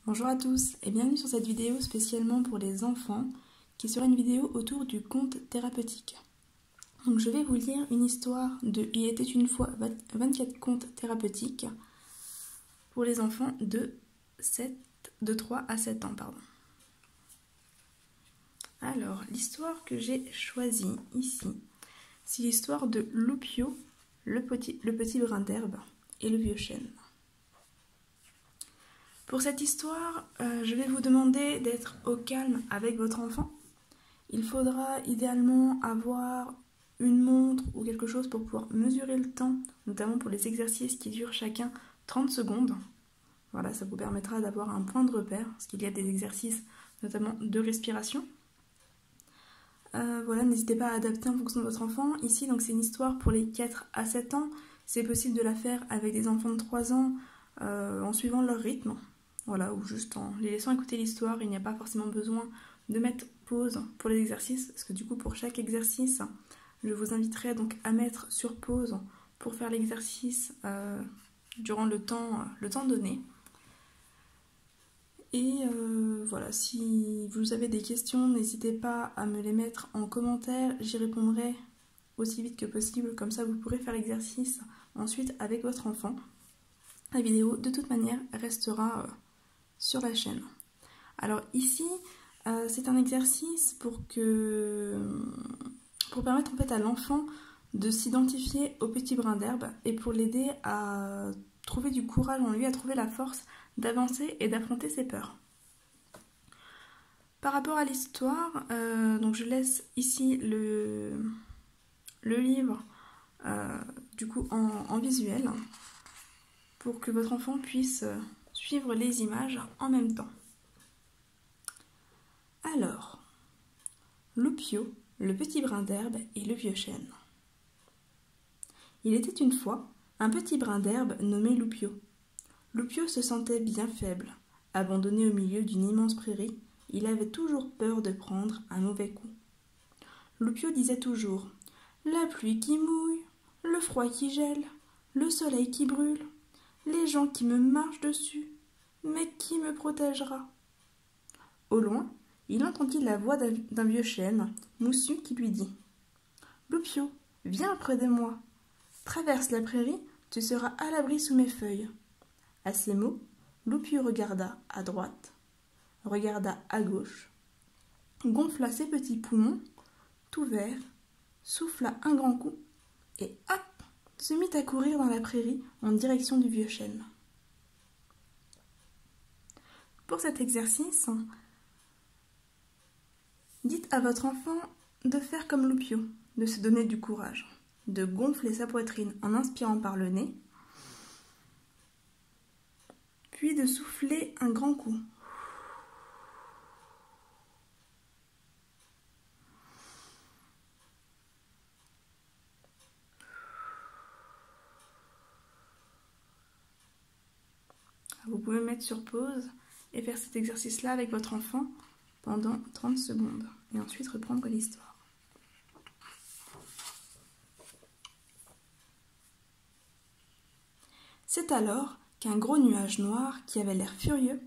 Bonjour à tous et bienvenue sur cette vidéo spécialement pour les enfants qui sera une vidéo autour du conte thérapeutique. Donc je vais vous lire une histoire de Il était une fois 24 contes thérapeutiques pour les enfants de 3 à 7 ans. Alors l'histoire que j'ai choisie ici, c'est l'histoire de Loupio, le petit brin d'herbe et le vieux chêne. Pour cette histoire, je vais vous demander d'être au calme avec votre enfant. Il faudra idéalement avoir une montre ou quelque chose pour pouvoir mesurer le temps, notamment pour les exercices qui durent chacun 30 secondes. Voilà, ça vous permettra d'avoir un point de repère, parce qu'il y a des exercices notamment de respiration. Voilà, n'hésitez pas à adapter en fonction de votre enfant. Ici, donc c'est une histoire pour les 4 à 7 ans. C'est possible de la faire avec des enfants de 3 ans en suivant leur rythme. Voilà, ou juste en les laissant écouter l'histoire. Il n'y a pas forcément besoin de mettre pause pour les exercices, parce que du coup, pour chaque exercice, je vous inviterai donc à mettre sur pause pour faire l'exercice durant le temps donné. Et voilà, si vous avez des questions, n'hésitez pas à me les mettre en commentaire, j'y répondrai aussi vite que possible, comme ça vous pourrez faire l'exercice ensuite avec votre enfant. La vidéo de toute manière restera sur la chaîne. Alors ici, c'est un exercice pour permettre en fait à l'enfant de s'identifier au petit brin d'herbe et pour l'aider à trouver du courage en lui, à trouver la force d'avancer et d'affronter ses peurs. Par rapport à l'histoire, donc je laisse ici le livre du coup en visuel pour que votre enfant puisse suivre les images en même temps. Alors, Loupio, le petit brin d'herbe et le vieux chêne. Il était une fois un petit brin d'herbe nommé Loupio. Loupio se sentait bien faible. Abandonné au milieu d'une immense prairie, il avait toujours peur de prendre un mauvais coup. Loupio disait toujours « La pluie qui mouille, le froid qui gèle, le soleil qui brûle, les gens qui me marchent dessus, mais qui me protégera ?» Au loin, il entendit la voix d'un vieux chêne moussu qui lui dit « Loupio, viens près de moi. Traverse la prairie, tu seras à l'abri sous mes feuilles. » À ces mots, Loupio regarda à droite, regarda à gauche, gonfla ses petits poumons, tout verts, souffla un grand coup et hop, se mit à courir dans la prairie en direction du vieux chêne. Pour cet exercice, dites à votre enfant de faire comme Loupio, de se donner du courage, de gonfler sa poitrine en inspirant par le nez, puis de souffler un grand coup. Vous pouvez mettre sur pause et faire cet exercice-là avec votre enfant pendant 30 secondes et ensuite reprendre l'histoire. C'est alors qu'un gros nuage noir, qui avait l'air furieux,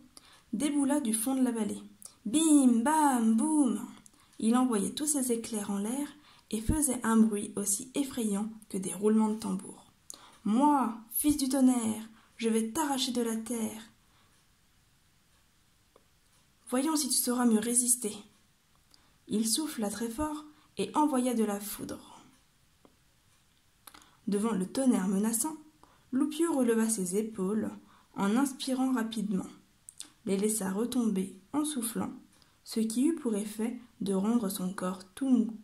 déboula du fond de la vallée. Bim, bam, boum! Il envoyait tous ses éclairs en l'air et faisait un bruit aussi effrayant que des roulements de tambour. « Moi, fils du tonnerre, je vais t'arracher de la terre. Voyons si tu sauras me résister. » Il souffla très fort et envoya de la foudre. Devant le tonnerre menaçant, Loupio releva ses épaules en inspirant rapidement, les laissa retomber en soufflant, ce qui eut pour effet de rendre son corps tout mou.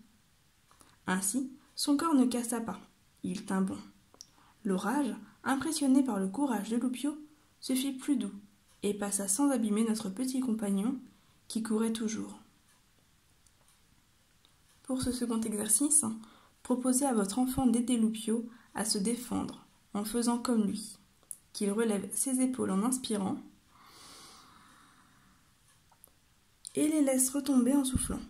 Ainsi, son corps ne cassa pas, il tint bon. L'orage, impressionné par le courage de Loupio, se fit plus doux et passa sans abîmer notre petit compagnon qui courait toujours. Pour ce second exercice, proposez à votre enfant d'aider Loupio à se défendre en faisant comme lui, qu'il relève ses épaules en inspirant et les laisse retomber en soufflant.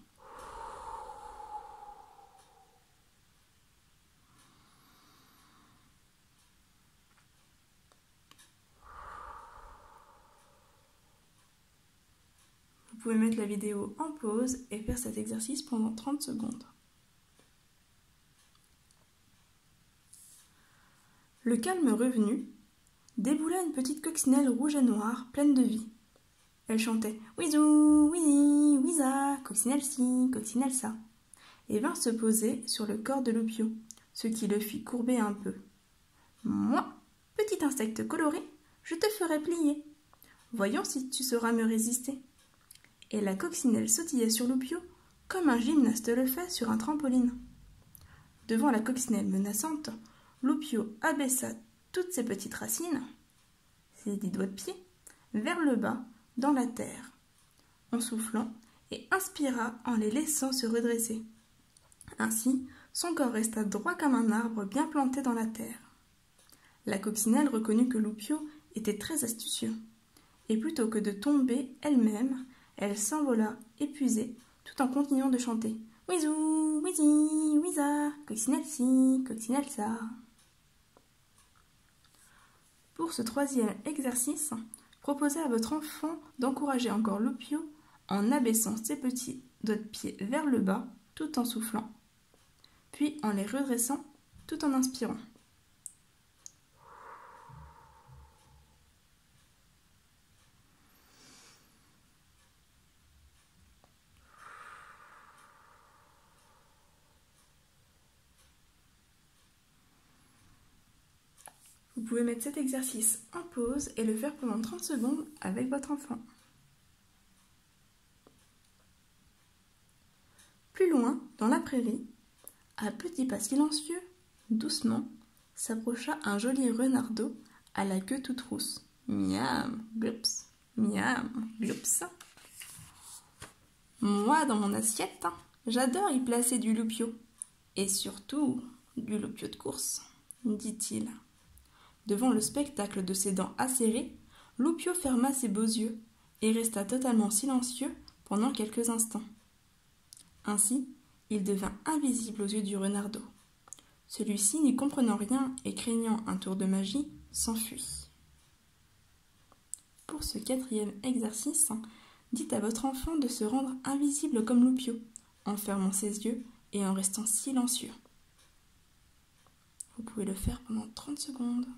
pouvez mettre la vidéo en pause et faire cet exercice pendant 30 secondes. Le calme revenu, déboula une petite coccinelle rouge et noire, pleine de vie. Elle chantait « Ouizou, ouizi, ouiza, coccinelle-ci, coccinelle-ça » et vint se poser sur le corps de Loupio, ce qui le fit courber un peu. « Moi, petit insecte coloré, je te ferai plier. Voyons si tu sauras me résister. » Et la coccinelle sautilla sur Loupio comme un gymnaste le fait sur un trampoline. Devant la coccinelle menaçante, Loupio abaissa toutes ses petites racines, ses 10 doigts de pied, vers le bas, dans la terre, en soufflant et inspira en les laissant se redresser. Ainsi, son corps resta droit comme un arbre bien planté dans la terre. La coccinelle reconnut que Loupio était très astucieux, et plutôt que de tomber elle-même, elle s'envola épuisée, tout en continuant de chanter « Ouizou, ouizi, ouiza, coccinelle-ci, coccinelle-ça ». Pour ce 3e exercice, proposez à votre enfant d'encourager encore Loupio en abaissant ses petits doigts de pied vers le bas tout en soufflant, puis en les redressant tout en inspirant. Vous pouvez mettre cet exercice en pause et le faire pendant 30 secondes avec votre enfant. Plus loin, dans la prairie, à petits pas silencieux, doucement, s'approcha un joli renardeau à la queue toute rousse. Miam, gloups, miam, gloups. Moi, dans mon assiette, j'adore y placer du loupio. Et surtout, du loupio de course, dit-il. Devant le spectacle de ses dents acérées, Loupio ferma ses beaux yeux et resta totalement silencieux pendant quelques instants. Ainsi, il devint invisible aux yeux du renardeau. Celui-ci, n'y comprenant rien et craignant un tour de magie, s'enfuit. Pour ce 4e exercice, dites à votre enfant de se rendre invisible comme Loupio, en fermant ses yeux et en restant silencieux. Vous pouvez le faire pendant 30 secondes.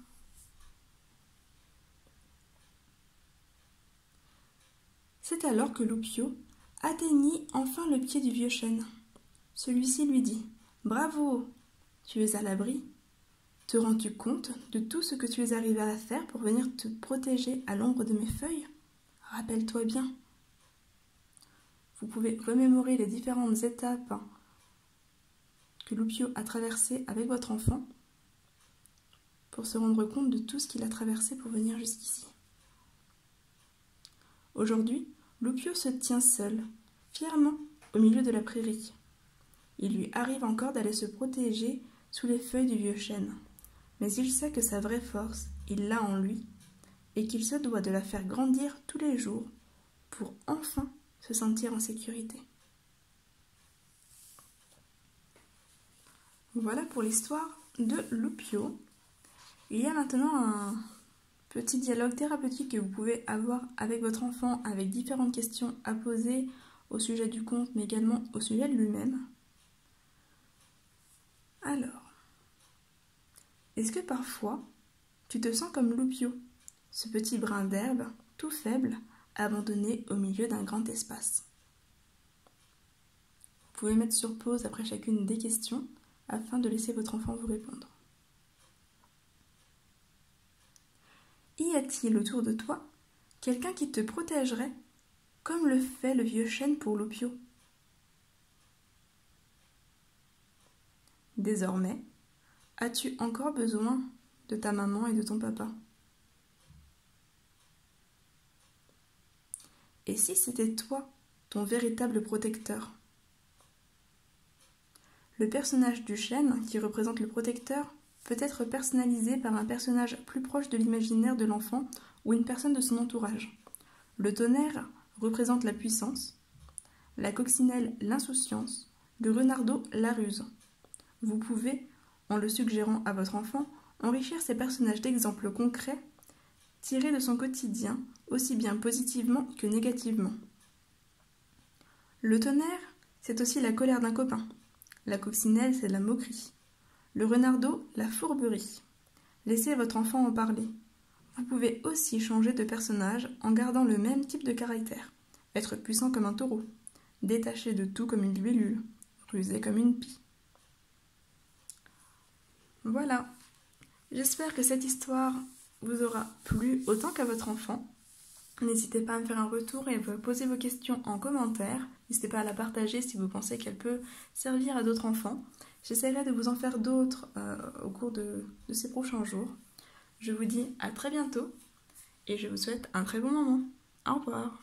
C'est alors que Loupio atteignit enfin le pied du vieux chêne. Celui-ci lui dit « Bravo, tu es à l'abri. Te rends-tu compte de tout ce que tu es arrivé à faire pour venir te protéger à l'ombre de mes feuilles? Rappelle-toi bien. » Vous pouvez remémorer les différentes étapes que Loupio a traversées avec votre enfant pour se rendre compte de tout ce qu'il a traversé pour venir jusqu'ici. Aujourd'hui, Loupio se tient seul, fièrement, au milieu de la prairie. Il lui arrive encore d'aller se protéger sous les feuilles du vieux chêne, mais il sait que sa vraie force, il l'a en lui, et qu'il se doit de la faire grandir tous les jours pour enfin se sentir en sécurité. Voilà pour l'histoire de Loupio. Il y a maintenant un petit dialogue thérapeutique que vous pouvez avoir avec votre enfant avec différentes questions à poser au sujet du conte mais également au sujet de lui-même. Alors, est-ce que parfois tu te sens comme Loupio, ce petit brin d'herbe tout faible abandonné au milieu d'un grand espace? Vous pouvez mettre sur pause après chacune des questions afin de laisser votre enfant vous répondre. Y a-t-il autour de toi quelqu'un qui te protégerait comme le fait le vieux chêne pour Loupio? Désormais, as-tu encore besoin de ta maman et de ton papa? Et si c'était toi, ton véritable protecteur? Le personnage du chêne, qui représente le protecteur, peut être personnalisé par un personnage plus proche de l'imaginaire de l'enfant ou une personne de son entourage. Le tonnerre représente la puissance, la coccinelle l'insouciance, le renardeau la ruse. Vous pouvez, en le suggérant à votre enfant, enrichir ces personnages d'exemples concrets tirés de son quotidien, aussi bien positivement que négativement. Le tonnerre, c'est aussi la colère d'un copain. La coccinelle, c'est la moquerie. Le renardeau, la fourberie. Laissez votre enfant en parler. Vous pouvez aussi changer de personnage en gardant le même type de caractère. Être puissant comme un taureau, détaché de tout comme une libellule, rusé comme une pie. Voilà, j'espère que cette histoire vous aura plu autant qu'à votre enfant. N'hésitez pas à me faire un retour et à poser vos questions en commentaire. N'hésitez pas à la partager si vous pensez qu'elle peut servir à d'autres enfants. J'essaierai de vous en faire d'autres au cours de ces prochains jours. Je vous dis à très bientôt et je vous souhaite un très bon moment. Au revoir.